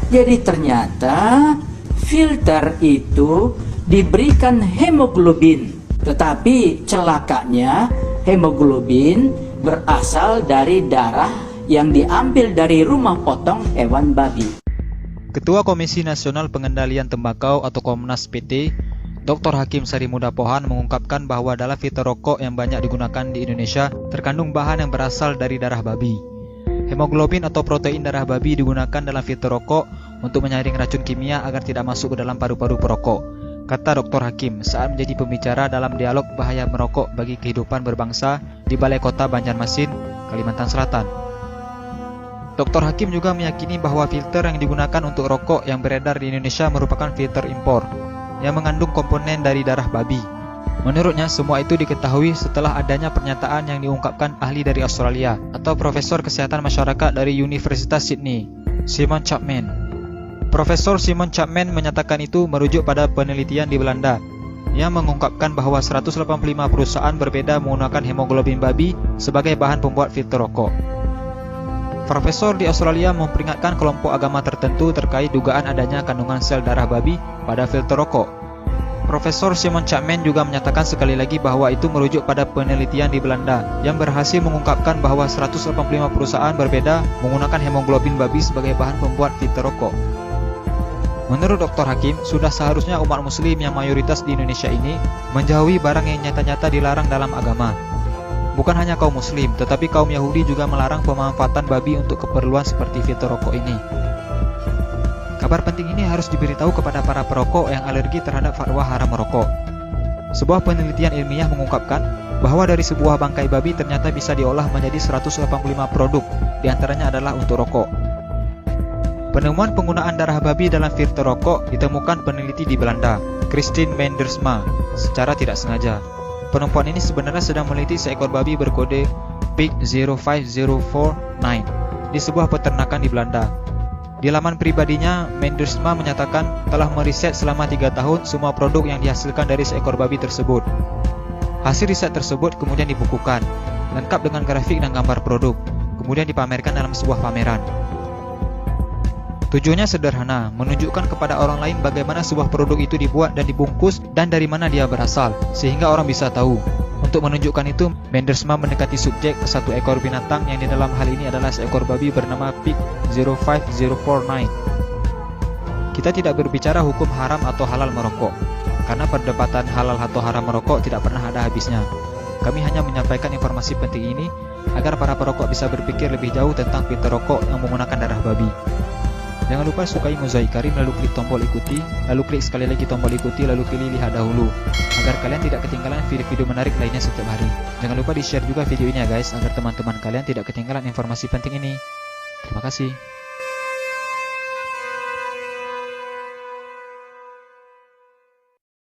Jadi ternyata filter itu diberikan hemoglobin, tetapi celakanya hemoglobin berasal dari darah yang diambil dari rumah potong hewan babi. Ketua Komisi Nasional Pengendalian Tembakau atau Komnas PT, Dr. Hakim Sarimuda Pohan mengungkapkan bahwa dalam filter rokok yang banyak digunakan di Indonesia terkandung bahan yang berasal dari darah babi. Hemoglobin atau protein darah babi digunakan dalam filter rokok untuk menyaring racun kimia agar tidak masuk ke dalam paru-paru perokok, kata Dr. Hakim saat menjadi pembicara dalam dialog bahaya merokok bagi kehidupan berbangsa di Balai Kota Banjarmasin, Kalimantan Selatan. Dr. Hakim juga meyakini bahwa filter yang digunakan untuk rokok yang beredar di Indonesia merupakan filter impor yang mengandung komponen dari darah babi. Menurutnya, semua itu diketahui setelah adanya pernyataan yang diungkapkan ahli dari Australia atau Profesor Kesehatan Masyarakat dari Universitas Sydney, Simon Chapman. Profesor Simon Chapman menyatakan itu merujuk pada penelitian di Belanda yang mengungkapkan bahwa 185 perusahaan berbeda menggunakan hemoglobin babi sebagai bahan pembuat filter rokok. Profesor di Australia memperingatkan kelompok agama tertentu terkait dugaan adanya kandungan sel darah babi pada filter rokok. Profesor Simon Chapman juga menyatakan sekali lagi bahwa itu merujuk pada penelitian di Belanda yang berhasil mengungkapkan bahwa 185 perusahaan berbeda menggunakan hemoglobin babi sebagai bahan pembuat filter rokok. Menurut Dr. Hakim, sudah seharusnya umat muslim yang mayoritas di Indonesia ini menjauhi barang yang nyata-nyata dilarang dalam agama. Bukan hanya kaum muslim, tetapi kaum Yahudi juga melarang pemanfaatan babi untuk keperluan seperti filter rokok ini. Kabar penting ini harus diberitahu kepada para perokok yang alergi terhadap fatwa haram merokok. Sebuah penelitian ilmiah mengungkapkan bahwa dari sebuah bangkai babi ternyata bisa diolah menjadi 185 produk, diantaranya adalah untuk rokok. Penemuan penggunaan darah babi dalam filter rokok ditemukan peneliti di Belanda, Christine Mendersma, secara tidak sengaja. Perempuan ini sebenarnya sedang meneliti seekor babi berkode Pig 05049 di sebuah peternakan di Belanda. Di laman pribadinya, Mendersma menyatakan telah meriset selama 3 tahun semua produk yang dihasilkan dari seekor babi tersebut. Hasil riset tersebut kemudian dibukukan, lengkap dengan grafik dan gambar produk, kemudian dipamerkan dalam sebuah pameran. Tujuannya sederhana, menunjukkan kepada orang lain bagaimana sebuah produk itu dibuat dan dibungkus dan dari mana dia berasal, sehingga orang bisa tahu. Untuk menunjukkan itu, Mendersma mendekati subjek ke satu ekor binatang yang di dalam hal ini adalah seekor babi bernama Pig 05049. Kita tidak berbicara hukum haram atau halal merokok, karena perdebatan halal atau haram merokok tidak pernah ada habisnya. Kami hanya menyampaikan informasi penting ini agar para perokok bisa berpikir lebih jauh tentang filter rokok yang menggunakan darah babi. Jangan lupa sukai Mozaik Karim, lalu klik tombol ikuti, lalu klik sekali lagi tombol ikuti, lalu pilih lihat dahulu, agar kalian tidak ketinggalan video-video menarik lainnya setiap hari. Jangan lupa di-share juga video ini ya guys, agar teman-teman kalian tidak ketinggalan informasi penting ini. Terima kasih.